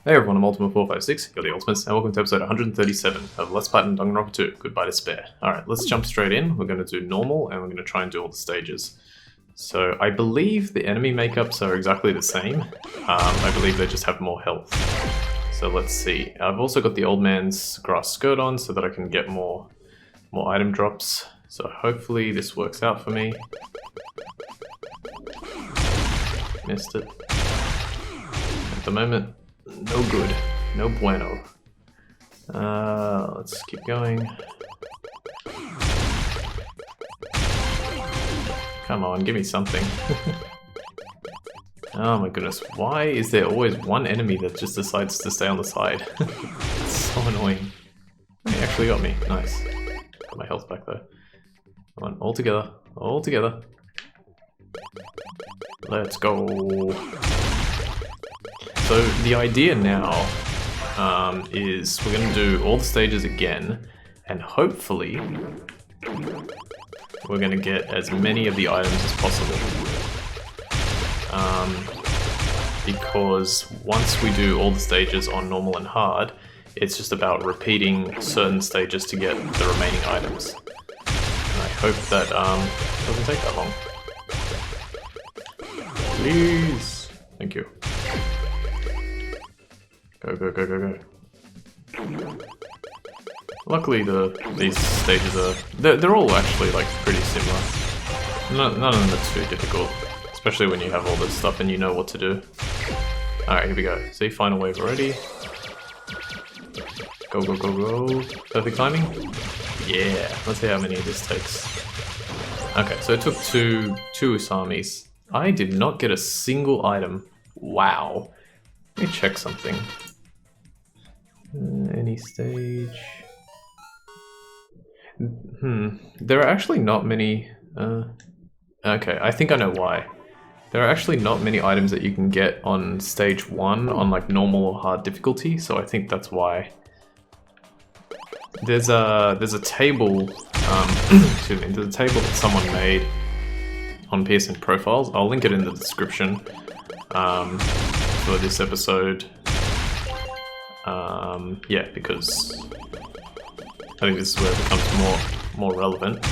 Hey everyone, I'm Ultima456, you're the Ultimates, and welcome to episode 137 of Let's Platinum Danganronpa 2, Goodbye Despair. Alright, let's jump straight in. We're going to do normal, and we're going to try and do all the stages. So, I believe the enemy makeups are exactly the same. I believe they just have more health. So let's see. I've also got the old man's grass skirt on so that I can get more item drops. So hopefully this works out for me. Missed it. At the moment, no good. No bueno. Let's keep going. Come on, give me something. Oh my goodness, why is there always one enemy that just decides to stay on the side? It's so annoying. He actually got me. Nice. Got my health back though. Come on, all together. All together. Let's go. So the idea now is we're going to do all the stages again, and hopefully we're going to get as many of the items as possible. Because once we do all the stages on normal and hard, it's just about repeating certain stages to get the remaining items. And I hope that doesn't take that long. Please! Thank you. Go, go, go, go, go. Luckily these stages are... They're all actually like pretty similar. None of them are too difficult. Especially when you have all this stuff and you know what to do. Alright, here we go. See, final wave already. Go, go, go, go. Perfect timing? Yeah, let's see how many of this takes. Okay, so it took two Usamis. I did not get a single item. Wow. Let me check something. Any stage... There are actually not many... Okay, I think I know why. There are actually not many items that you can get on stage 1 on like normal or hard difficulty, so I think that's why. There's a table, excuse me, there's a table that someone made on PSN Profiles. I'll link it in the description for this episode. Yeah, because I think this is where it becomes more relevant.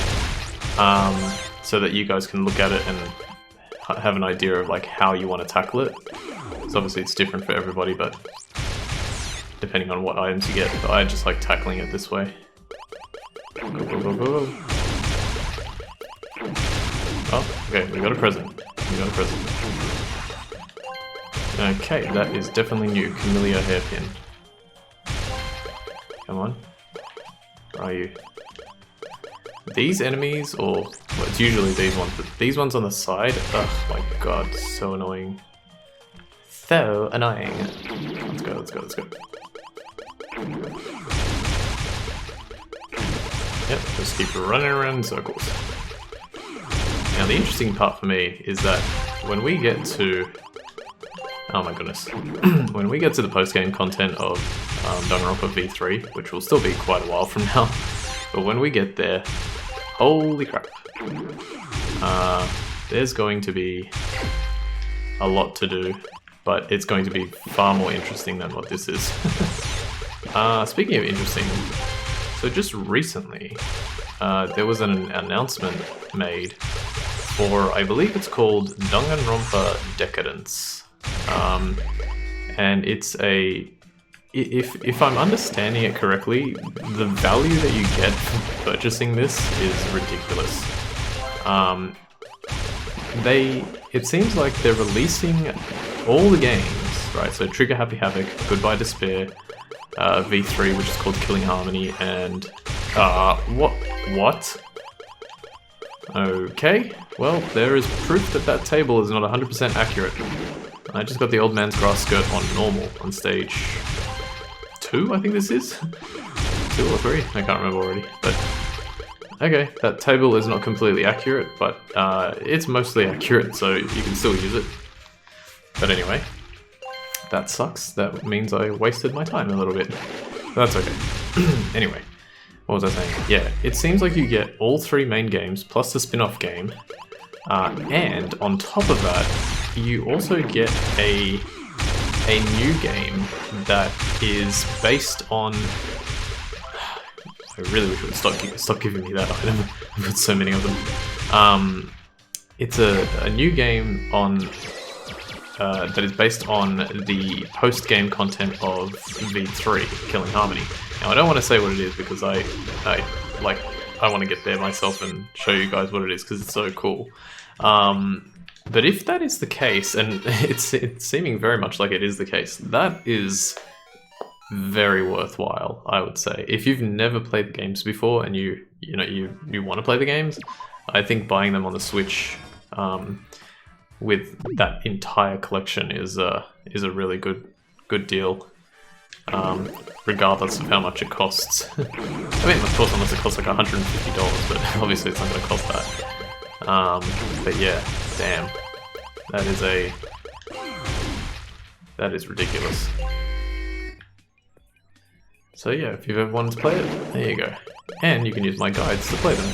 So that you guys can look at it and have an idea of like how you want to tackle it. So obviously it's different for everybody, but depending on what items you get. But I just like tackling it this way. Go, go, go, go. Oh, okay, we got a present. We got a present. Okay, that is definitely new. Camellia hairpin. Come on. Where are you? These enemies, or well, it's usually these ones, but these ones on the side, oh my god, so annoying. So annoying. Let's go, let's go, let's go. Yep, just keep running around in circles. Now the interesting part for me is that when we get to... Oh my goodness. When we get to the post-game content of Danganronpa V3, which will still be quite a while from now, but when we get there, holy crap. There's going to be a lot to do, but it's going to be far more interesting than what this is. Speaking of interesting, so just recently, there was an announcement made for, I believe it's called Danganronpa Decadence. And it's a... If I'm understanding it correctly, the value that you get from purchasing this is ridiculous. It seems like they're releasing all the games, right? So Trigger Happy Havoc, Goodbye Despair, V3, which is called Killing Harmony, and what? Okay, well, there is proof that that table is not 100% accurate. I just got the old man's grass skirt on normal on stage 2, I think this is? 2 or 3? I can't remember already. But okay, that table is not completely accurate, but it's mostly accurate, so you can still use it. But anyway, that sucks. That means I wasted my time a little bit. But that's okay. Anyway, what was I saying? Yeah, it seems like you get all 3 main games, plus the spin-off game, and on top of that, you also get a a new game that is based on... I really wish it would stop giving me that item. I've got so many of them. It's a new game on that is based on the post-game content of V3, Killing Harmony. Now I don't want to say what it is because I want to get there myself and show you guys what it is because it's so cool. But if that is the case, and it's seeming very much like it is the case, that is very worthwhile, I would say. If you've never played the games before and you want to play the games, I think buying them on the Switch with that entire collection is a really good deal. Regardless of how much it costs. I mean, of course, unless it costs like $150, but obviously it's not going to cost that. But yeah, damn, that is ridiculous. So yeah, if you've ever wanted to play it, there you go. And you can use my guides to play them.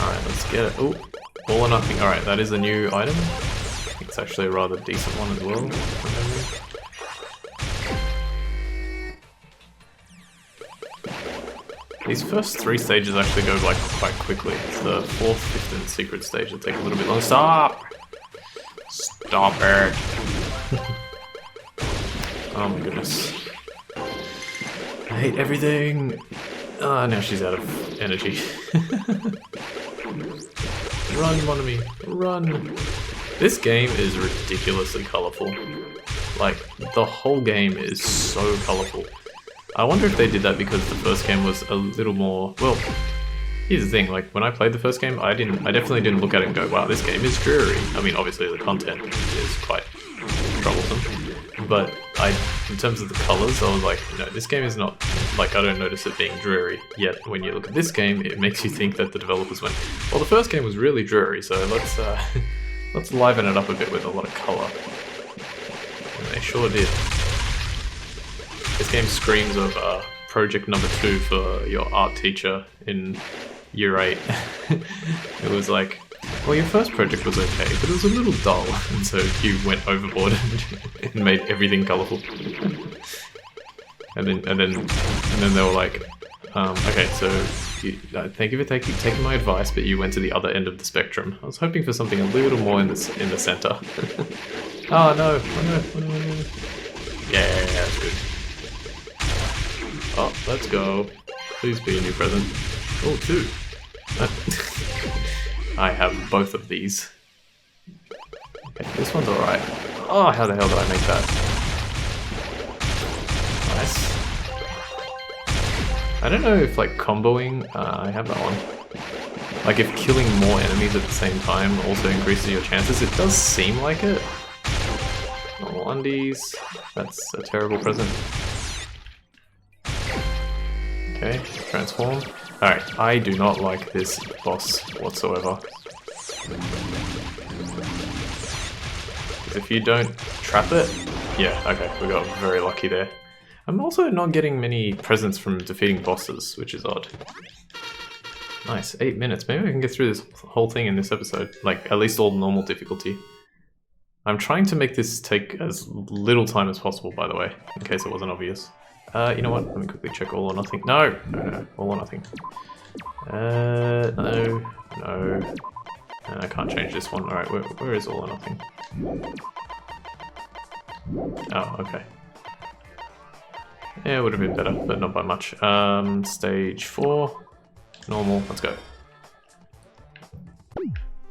Alright, let's get it. Oh, all or nothing. Alright, that is a new item. It's actually a rather decent one as well, from memory. These first 3 stages actually go like quite quickly. It's the 4th, 5th, and secret stage that take a little bit longer. Stop! Stop it! Oh my goodness. I hate everything! Ah, now she's out of energy. Run, Monomi, run! This game is ridiculously colourful. Like, the whole game is so colourful. I wonder if they did that because the first game was a little more... Well, here's the thing, like, when I played the first game, I definitely didn't look at it and go, wow, this game is dreary. I mean, obviously the content is quite troublesome. But in terms of the colours, I was like, no, this game is not... Like, I don't notice it being dreary. Yet, when you look at this game, it makes you think that the developers went, well, the first game was really dreary, so let's liven it up a bit with a lot of colour. And they sure did. This game screams of project number 2 for your art teacher in year 8. It was like, well, your first project was okay, but it was a little dull, and so you went overboard and made everything colourful. And then they were like, okay, so thank you for taking my advice, but you went to the other end of the spectrum. I was hoping for something a little more in the centre. Oh no! Oh no! Yeah, that's good. Oh, let's go. Please be a new present. Oh, 2. I have both of these. Okay, this one's alright. Oh, how the hell did I make that? Nice. I don't know if, like, comboing... I have that one. Like, if killing more enemies at the same time also increases your chances. It does seem like it. Normal undies. That's a terrible present. Okay, transform. Alright, I do not like this boss whatsoever. Because if you don't trap it... Yeah, okay, we got very lucky there. I'm also not getting many presents from defeating bosses, which is odd. Nice, 8 minutes. Maybe I can get through this whole thing in this episode. Like, at least all normal difficulty. I'm trying to make this take as little time as possible, by the way, in case it wasn't obvious. You know what? Let me quickly check all or nothing. No! No, all or nothing. No. I can't change this one. Alright, where is all or nothing? Oh, okay. Yeah, it would have been better, but not by much. Stage 4. Normal, let's go.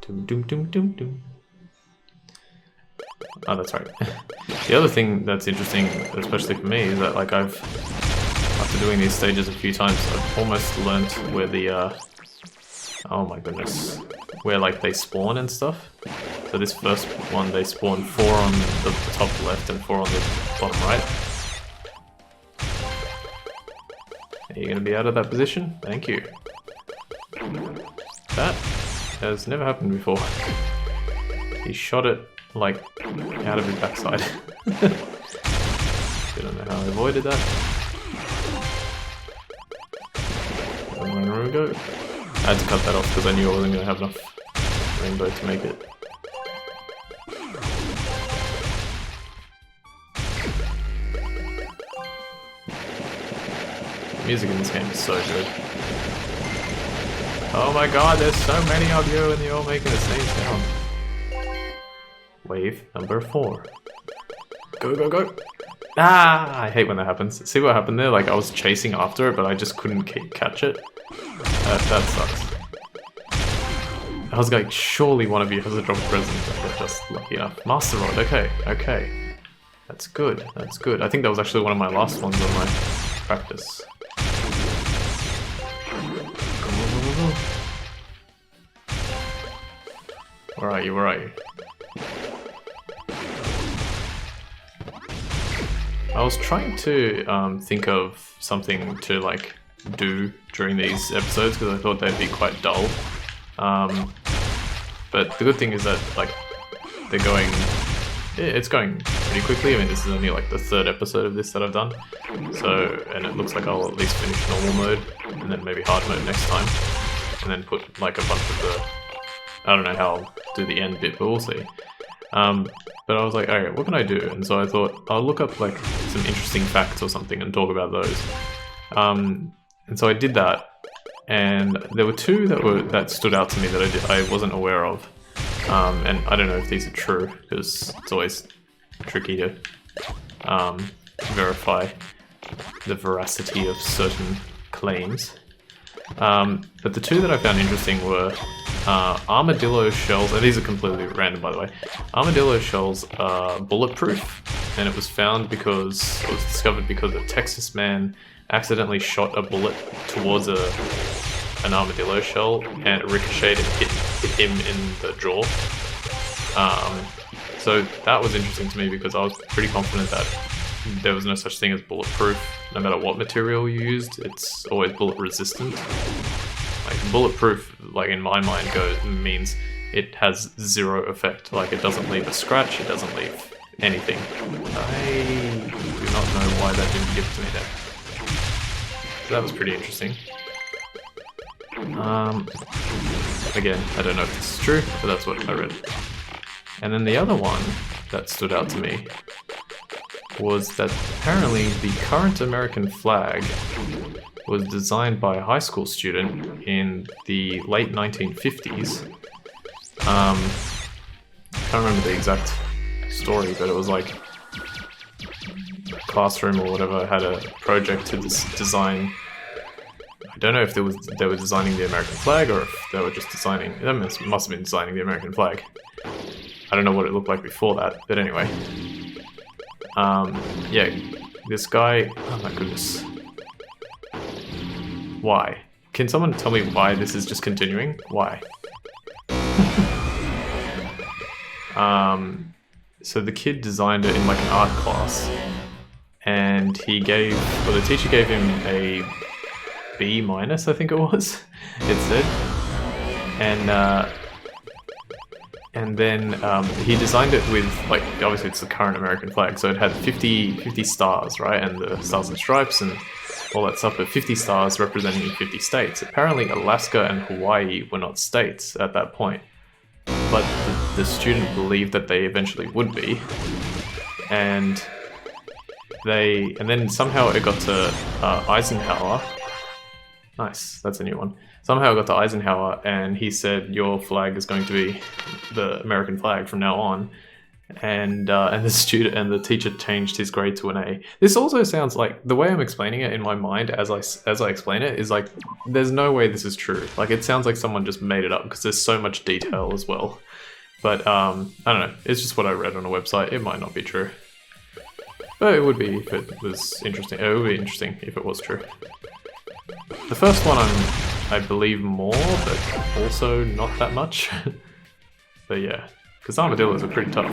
Doom, doom, doom, doom, doom. Oh, that's right. The other thing that's interesting, especially for me, is that like after doing these stages a few times, I've almost learnt where the oh my goodness, where like they spawn and stuff. So this first one, they spawn 4 on the top left and 4 on the bottom right. Are you gonna be out of that position? Thank you. That has never happened before. He shot it like out of his backside. I don't know how I avoided that. Where we go? I had to cut that off because I knew I wasn't going to have enough rainbow to make it. music in this game is so good. Oh my god, there's so many of you and you're all making the same sound. Wave number 4. Go, go, go! Ah! I hate when that happens. See what happened there? Like, I was chasing after it, but I just couldn't catch it. That sucks. I was like, surely one of you has a drop present. I got just lucky enough. Master Rod, okay, okay. That's good, that's good. I think that was actually one of my last ones on my practice. Where are you, where are you? I was trying to think of something to like do during these episodes because I thought they'd be quite dull. But the good thing is that like they're going, it's going pretty quickly. I mean, this is only like the 3rd episode of this that I've done. So, and it looks like I'll at least finish normal mode and then maybe hard mode next time. And then put like a bunch of the, I don't know how I'll do the end bit, but we'll see. But I was like, alright, what can I do? And so I thought I'll look up like some interesting facts or something and talk about those. And so I did that, and there were 2 that stood out to me that I wasn't aware of. And I don't know if these are true because it's always tricky to verify the veracity of certain claims. But the 2 that I found interesting were armadillo shells, and these are completely random by the way. Armadillo shells are bulletproof, and it was found because, it was discovered because a Texas man accidentally shot a bullet towards an armadillo shell, and it ricocheted and hit him in the jaw. So that was interesting to me because I was pretty confident that there was no such thing as bulletproof. No matter what material you used, it's always bullet resistant. Like bulletproof, like in my mind, means it has 0 effect. Like it doesn't leave a scratch, it doesn't leave anything. I do not know why that didn't give it to me there. So that was pretty interesting. Again, I don't know if this is true, but that's what I read. And then the other one that stood out to me was that apparently the current American flag was designed by a high school student in the late 1950s. I can't remember the exact story, but it was like classroom or whatever had a project to design. I don't know if they were designing the American flag or if they were just designing. They must have been designing the American flag. I don't know what it looked like before that, but anyway. Yeah, this guy. Oh my goodness. Why? Can someone tell me why this is just continuing? Why? So the kid designed it in like an art class, and the teacher gave him a B-, I think it was. It said, and then he designed it with like obviously it's the current American flag, so it had 50 stars, right, and the stars and stripes and all that stuff, but 50 stars representing 50 states. Apparently Alaska and Hawaii were not states at that point, but the student believed that they eventually would be, and then somehow it got to Eisenhower. Nice, that's a new one. Somehow it got to Eisenhower, and he said, "Your flag is going to be the American flag from now on." And the teacher changed his grade to an A. This also sounds like, the way I'm explaining it in my mind as I explain it is like, there's no way this is true. Like it sounds like someone just made it up because there's so much detail as well. But I don't know. It's just what I read on a website. It might not be true, but it would be if it was interesting. It would be interesting if it was true. The first one I believe more, but also not that much. But yeah, because armadillos are pretty tough.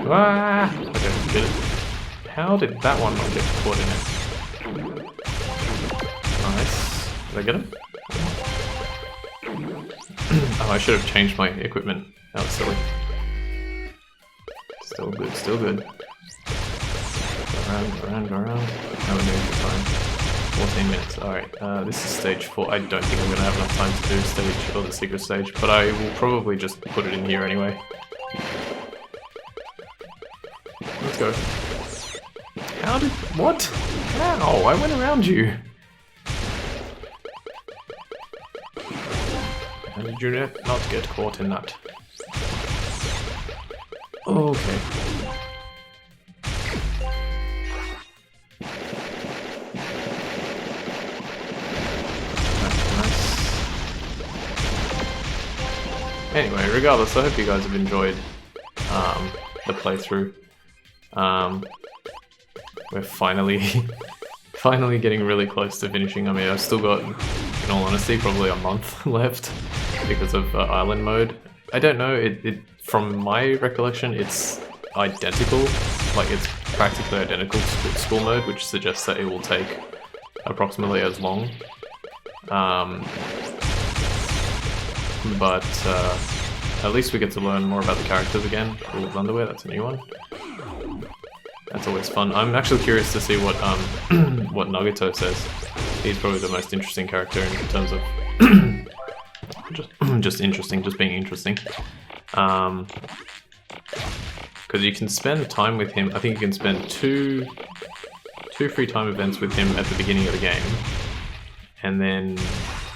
Ah! Okay, did it. How did that one not get caught in it? Nice. Did I get him? Oh, I should have changed my equipment. That was silly. Still good, still good. Go around. How are we doing for time? 14 minutes, alright. This is stage 4. I don't think I'm going to have enough time to do stage, or the secret stage, but I will probably just put it in here anyway. Let's go. What? Ow, I went around you. How did you not get caught in that? Okay. Anyway, regardless, I hope you guys have enjoyed the playthrough. We're finally getting really close to finishing. I mean, I've still got, in all honesty, probably a month left because of island mode. I don't know, from my recollection, it's identical. Like, it's practically identical to school mode, which suggests that it will take approximately as long. But at least we get to learn more about the characters again. Ooh, underwear, that's a new one. That's always fun. I'm actually curious to see what what Nagito says. He's probably the most interesting character in terms of just interesting, just being interesting. Because you can spend time with him. I think you can spend two free time events with him at the beginning of the game, and then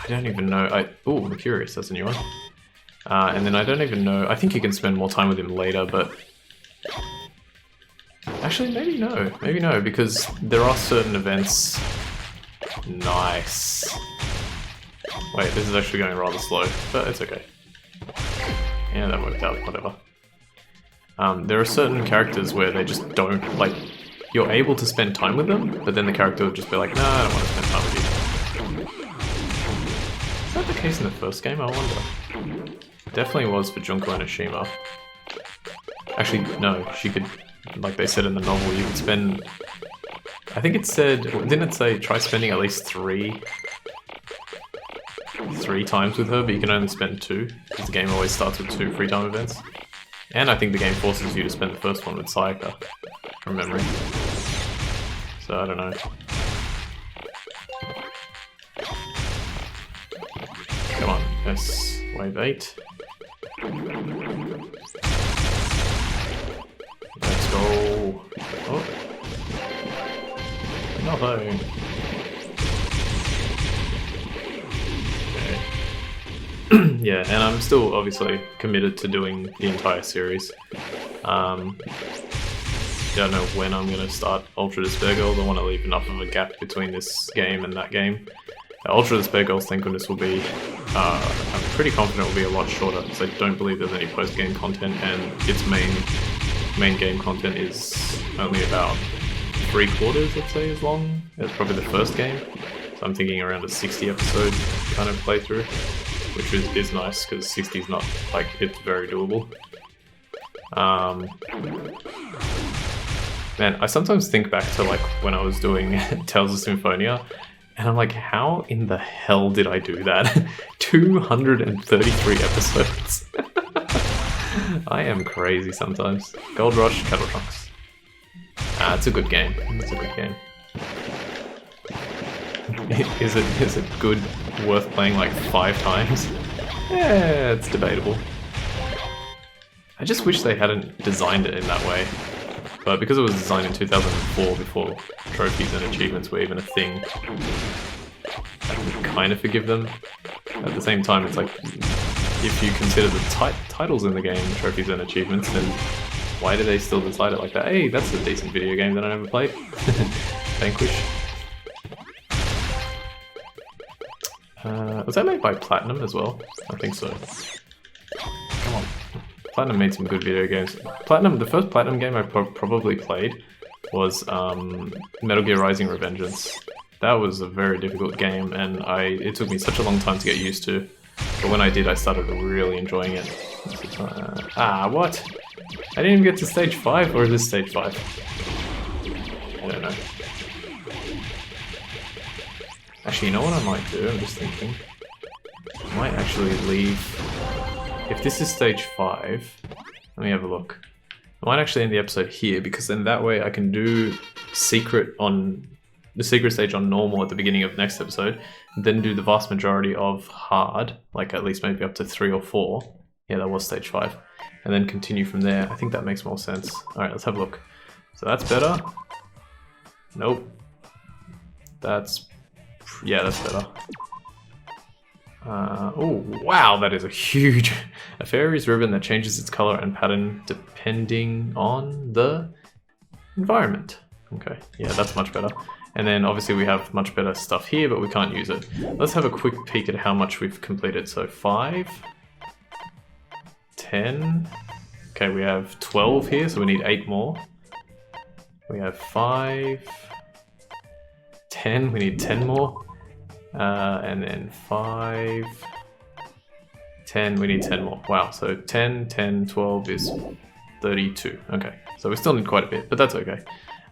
I don't even know. Oh, I'm curious. That's a new one. And then I don't even know. I think you can spend more time with him later, but actually, maybe no. Maybe no, because there are certain events. Nice. Wait, this is actually going rather slow, but it's okay. Yeah, that worked out. Whatever. There are certain characters where they just don't like. You're able to spend time with them, but then the character will just be like, "No, I don't want to spend time with you." Is that the case in the first game? I wonder. Definitely was for Junko and Ashima. Actually, no, she could, like they said in the novel, you could spend, I think it said, didn't it say try spending at least three times with her, but you can only spend 2, because the game always starts with 2 free time events. And I think the game forces you to spend the first one with Sayaka, from memory. So I don't know. Come on, yes, wave 8. Let's go. Oh. Nothing. Okay. Yeah, and I'm still obviously committed to doing the entire series. Don't know when I'm going to start Ultra Despair Girls. I want to leave enough of a gap between this game and that game. Ultra Despair Girls, thank goodness, will be, I'm pretty confident will be a lot shorter, because I don't believe there's any post-game content, and its main game content is only about 3/4, I'd say, as long as probably the first game. So I'm thinking around a 60 episode kind of playthrough, which is nice, because 60 is not, like, it's very doable. Man, I sometimes think back to, like, when I was doing Tales of Symphonia, and I'm like, how in the hell did I do that? 233 episodes. I am crazy sometimes. Gold Rush, Kettle Trunks. It's a good game. It's a good game. Is it good, worth playing like 5 times? Yeah, it's debatable. I just wish they hadn't designed it in that way. But because it was designed in 2004, before trophies and achievements were even a thing, I can kind of forgive them. At the same time, it's like, if you consider the titles in the game trophies and achievements, then why do they still decide it like that? Hey, that's a decent video game that I never played. Vanquish. Was that made by Platinum as well? I think so. Come on. Platinum made some good video games. The first Platinum game I probably played was Metal Gear Rising: Revengeance. That was a very difficult game, and it took me such a long time to get used to. But when I did, I started really enjoying it. What? I didn't even get to stage 5, or is this stage 5? I don't know. Actually, you know what I might do? I'm just thinking. I might actually leave... If this is stage 5, let me have a look. I might actually end the episode here, because then that way I can do the secret stage on normal at the beginning of next episode, and then do the vast majority of hard, like at least maybe up to 3 or 4. Yeah, that was stage 5. And then continue from there. I think that makes more sense. Alright, let's have a look. So that's better. Nope. Yeah, that's better. Oh, wow, that is a huge... A fairy's ribbon that changes its color and pattern depending on the environment. Okay, yeah, that's much better. And then obviously we have much better stuff here, but we can't use it. Let's have a quick peek at how much we've completed. So 5, 10. Okay, we have 12 here, so we need 8 more. We have 5, 10, we need 10 more. And then 5, 10, we need 10 more. Wow, so 10, 10, 12 is 32. Okay, so we still need quite a bit, but that's okay.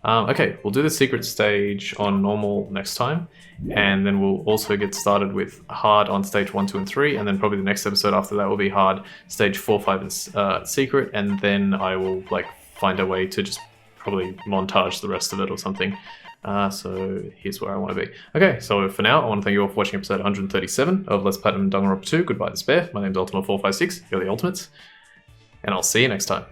Okay, we'll do the secret stage on normal next time, and then we'll also get started with hard on stage 1, 2, and 3, and then probably the next episode after that will be hard, stage 4, 5, and secret, and then I will like find a way to just probably montage the rest of it or something. So here's where I want to be. Okay, so for now, I want to thank you all for watching episode 137 of Let's Platinum Danganronpa 2. Goodbye, Despair. My name's Ultima456. You're the Ultimates. And I'll see you next time.